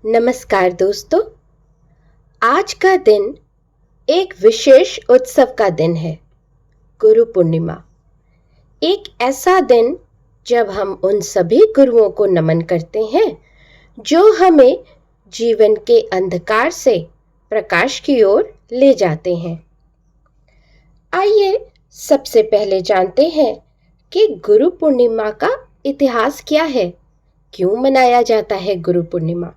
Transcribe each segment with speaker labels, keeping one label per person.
Speaker 1: नमस्कार दोस्तों। आज का दिन एक विशेष उत्सव का दिन है, गुरु पूर्णिमा। एक ऐसा दिन जब हम उन सभी गुरुओं को नमन करते हैं जो हमें जीवन के अंधकार से प्रकाश की ओर ले जाते हैं। आइए सबसे पहले जानते हैं कि गुरु पूर्णिमा का इतिहास क्या है, क्यों मनाया जाता है गुरु पूर्णिमा।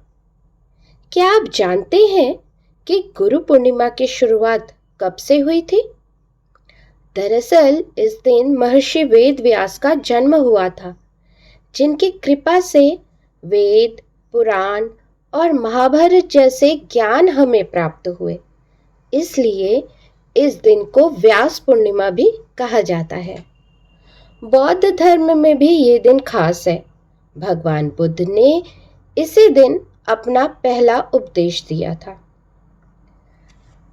Speaker 1: क्या आप जानते हैं कि गुरु पूर्णिमा की शुरुआत कब से हुई थी? दरअसल इस दिन महर्षि वेद व्यास का जन्म हुआ था, जिनकी कृपा से वेद, पुराण और महाभारत जैसे ज्ञान हमें प्राप्त हुए। इसलिए इस दिन को व्यास पूर्णिमा भी कहा जाता है। बौद्ध धर्म में भी ये दिन खास है। भगवान बुद्ध ने इसी दिन अपना पहला उपदेश दिया था।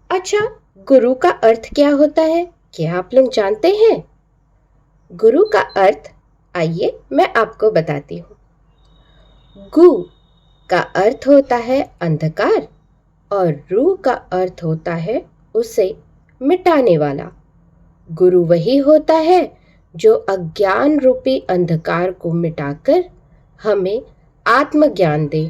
Speaker 1: अच्छा, गुरु का अर्थ क्या होता है, क्या आप लोग जानते हैं? गुरु का अर्थ आइए मैं आपको बताती हूँ। गु का अर्थ होता है अंधकार और रू का अर्थ होता है उसे मिटाने वाला। गुरु वही होता है जो अज्ञान रूपी अंधकार को मिटाकर हमें आत्मज्ञान दे।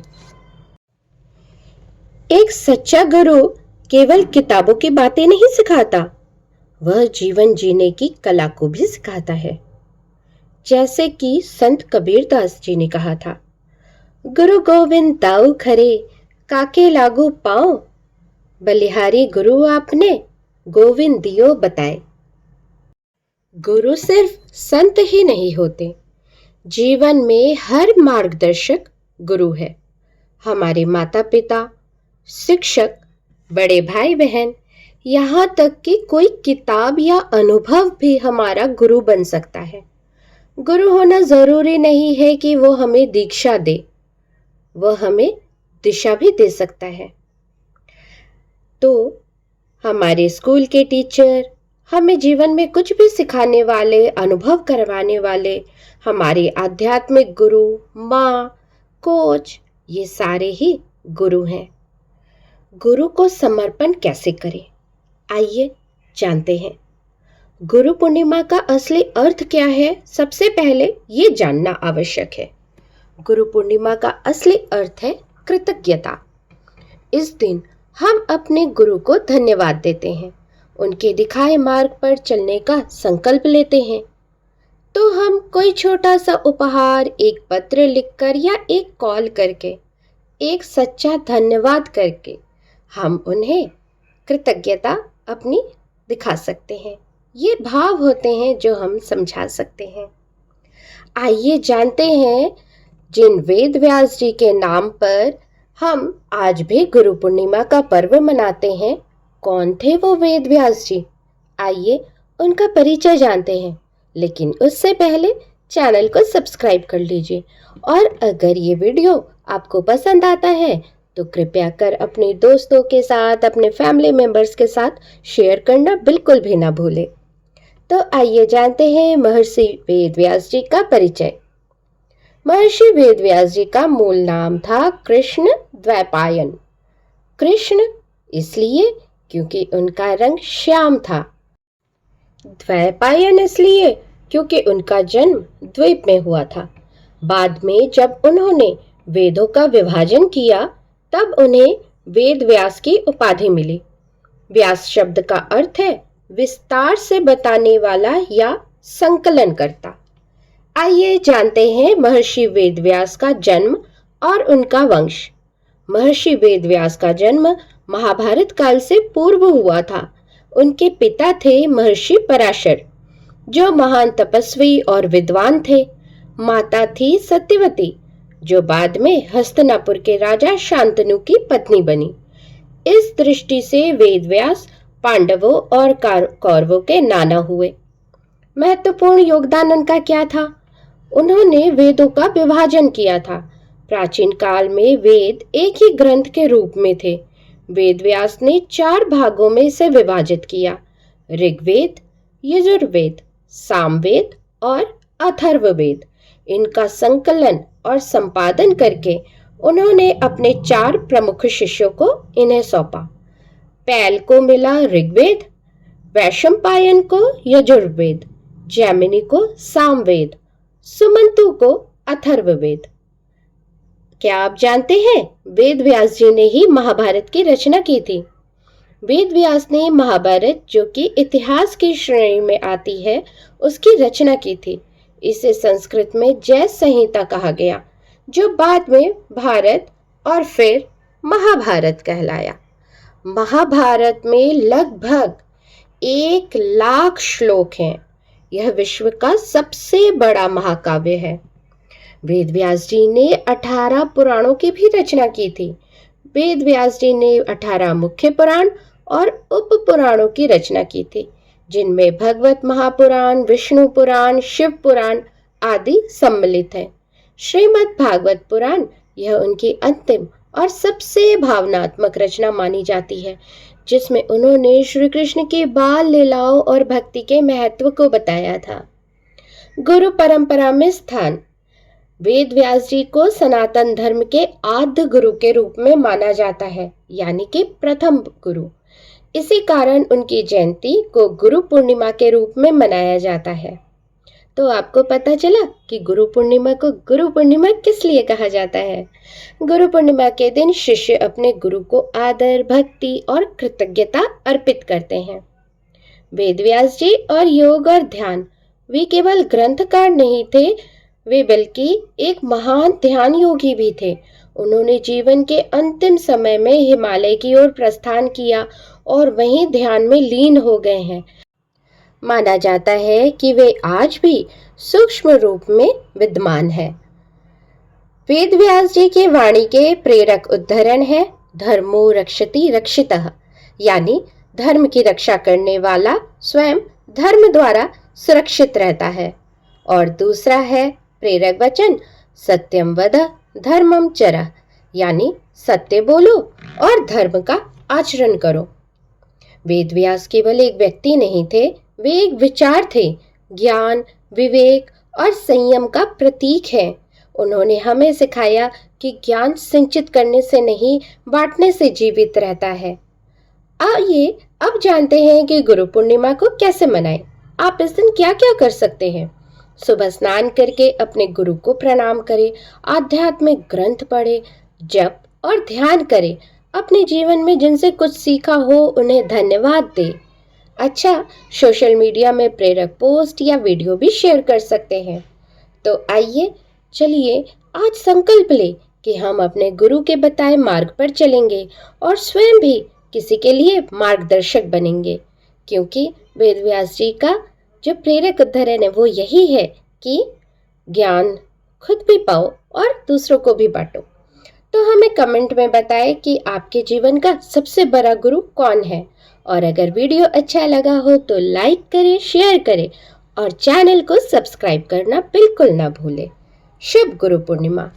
Speaker 1: एक सच्चा गुरु केवल किताबों की बातें नहीं सिखाता, वह जीवन जीने की कला को भी सिखाता है। जैसे कि संत कबीरदास जी ने कहा था, गुरु गोविंद दाऊ खरे, काके लागू पाओ, बलिहारी गुरु आपने, गोविंद दियो बताए। गुरु सिर्फ संत ही नहीं होते, जीवन में हर मार्गदर्शक गुरु है। हमारे माता पिता, शिक्षक, बड़े भाई बहन, यहाँ तक कि कोई किताब या अनुभव भी हमारा गुरु बन सकता है। गुरु होना जरूरी नहीं है कि वो हमें दीक्षा दे, वह हमें दिशा भी दे सकता है। तो हमारे स्कूल के टीचर, हमें जीवन में कुछ भी सिखाने वाले, अनुभव करवाने वाले, हमारे आध्यात्मिक गुरु, माँ, कोच, ये सारे ही गुरु हैं। गुरु को समर्पण कैसे करें, आइए जानते हैं। गुरु पूर्णिमा का असली अर्थ क्या है, सबसे पहले ये जानना आवश्यक है। गुरु पूर्णिमा का असली अर्थ है कृतज्ञता। इस दिन हम अपने गुरु को धन्यवाद देते हैं, उनके दिखाए मार्ग पर चलने का संकल्प लेते हैं। तो हम कोई छोटा सा उपहार, एक पत्र लिखकर या एक कॉल करके, एक सच्चा धन्यवाद करके हम उन्हें कृतज्ञता अपनी दिखा सकते हैं। ये भाव होते हैं जो हम समझा सकते हैं। आइए जानते हैं, जिन वेद व्यास जी के नाम पर हम आज भी गुरु पूर्णिमा का पर्व मनाते हैं, कौन थे वो वेद व्यास जी? आइए उनका परिचय जानते हैं, लेकिन उससे पहले चैनल को सब्सक्राइब कर लीजिए। और अगर ये वीडियो आपको पसंद आता है तो कृपया कर अपने दोस्तों के साथ, अपने फैमिली मेंबर्स के साथ शेयर करना बिल्कुल भी ना भूलें। तो आइए जानते हैं महर्षि वेद व्यास जी का परिचय। महर्षि वेद व्यास जी का मूल नाम था कृष्ण द्वैपायन। कृष्ण इसलिए क्योंकि उनका रंग श्याम था। द्वैपायन इसलिए क्योंकि उनका जन्म द्वीप में हुआ था। बाद में जब उन्होंने वेदों का विभाजन किया, तब उन्हें वेद व्यास की उपाधि मिली। व्यास शब्द का अर्थ है विस्तार से बताने वाला या संकलन करता। आइए जानते हैं महर्षि वेद व्यास का जन्म और उनका वंश। महर्षि वेद व्यास का जन्म महाभारत काल से पूर्व हुआ था। उनके पिता थे महर्षि पराशर, जो महान तपस्वी और विद्वान थे। माता थी सत्यवती, जो बाद में हस्तिनापुर के राजा शांतनु की पत्नी बनी। इस दृष्टि से वेद व्यास पांडवों और कौरवों के नाना हुए। महत्वपूर्ण योगदान उनका क्या था? उन्होंने वेदों का विभाजन किया था। प्राचीन काल में वेद एक ही ग्रंथ के रूप में थे। वेद व्यास ने 4 भागों में इसे विभाजित किया: ऋग्वेद, यजुर्वेद, सामवेद और अथर्ववेद। इनका संकलन और संपादन करके उन्होंने अपने 4 प्रमुख शिष्यों को इन्हें सौंपा। पैल को मिला ऋग्वेद, वैशंपायन को यजुर्वेद, जैमिनी को सामवेद, सुमंतु को अथर्ववेद। क्या आप जानते हैं वेद व्यास जी ने ही महाभारत की रचना की थी। वेद व्यास ने महाभारत, जो कि इतिहास की श्रेणी में आती है, उसकी रचना की थी। इसे संस्कृत में जय संहिता कहा गया, जो बाद में भारत और फिर महाभारत कहलाया। महाभारत में लगभग 1,00,000 श्लोक हैं। यह विश्व का सबसे बड़ा महाकाव्य है। वेद व्यास जी ने 18 पुराणों की भी रचना की थी। वेद व्यास जी ने 18 मुख्य पुराण और उप पुराणों की रचना की थी, जिनमें भगवत महापुराण, विष्णु पुराण, शिव पुराण आदि सम्मिलित हैं। श्रीमद् भागवत पुराण यह उनकी अंतिम और सबसे भावनात्मक रचना मानी जाती है, जिसमें उन्होंने श्री कृष्ण की बाल लीलाओं और भक्ति के महत्व को बताया था। गुरु परंपरा में स्थान। वेद व्यास जी को सनातन धर्म के आद्य गुरु के रूप में माना जाता है, यानी कि प्रथम गुरु। इसी कारण उनकी जयंती को गुरु पूर्णिमा के रूप में मनाया जाता है। तो आपको पता चला कि गुरु पूर्णिमा को गुरु पूर्णिमा किस लिए कहा जाता है। गुरु पूर्णिमा के दिन शिष्य अपने गुरु को आदर, भक्ति और कृतज्ञता अर्पित करते हैं। वेद व्यास जी और योग और ध्यान, वे केवल ग्रंथकार नहीं थे, वे बल्कि एक महान ध्यान योगी भी थे। उन्होंने जीवन के अंतिम समय में हिमालय की ओर प्रस्थान किया और वहीं ध्यान में लीन हो गए हैं। माना जाता है कि वे आज भी सूक्ष्म रूप में विद्यमान है। वेद व्यास जी की वाणी के प्रेरक उद्धरण है, धर्मो रक्षति रक्षितः, यानी धर्म की रक्षा करने वाला स्वयं धर्म द्वारा सुरक्षित रहता है। और दूसरा है प्रेरक वचन, सत्यम वद धर्मम चरः, यानी सत्य बोलो और धर्म का आचरण करो। वेद व्यास केवल एक व्यक्ति नहीं थे, वे एक विचार थे, ज्ञान, विवेक और संयम का प्रतीक है। उन्होंने हमें सिखाया कि ज्ञान संचित करने से नहीं, बांटने से जीवित रहता है। आइए अब जानते हैं कि गुरु पूर्णिमा को कैसे मनाएं। आप इस दिन क्या क्या कर सकते हैं। सुबह स्नान करके अपने गुरु को प्रणाम करें, आध्यात्मिक ग्रंथ पढ़ें, जप और ध्यान करें। अपने जीवन में जिनसे कुछ सीखा हो उन्हें धन्यवाद दें। अच्छा, सोशल मीडिया में प्रेरक पोस्ट या वीडियो भी शेयर कर सकते हैं। तो आइए चलिए आज संकल्प लें कि हम अपने गुरु के बताए मार्ग पर चलेंगे और स्वयं भी किसी के लिए मार्गदर्शक बनेंगे, क्योंकि वेद व्यास जी का जो प्रेरक उद्धरण है वो यही है कि ज्ञान खुद भी पाओ और दूसरों को भी बांटो। तो हमें कमेंट में बताएं कि आपके जीवन का सबसे बड़ा गुरु कौन है। और अगर वीडियो अच्छा लगा हो तो लाइक करें, शेयर करें और चैनल को सब्सक्राइब करना बिल्कुल ना भूलें। शुभ गुरु पूर्णिमा।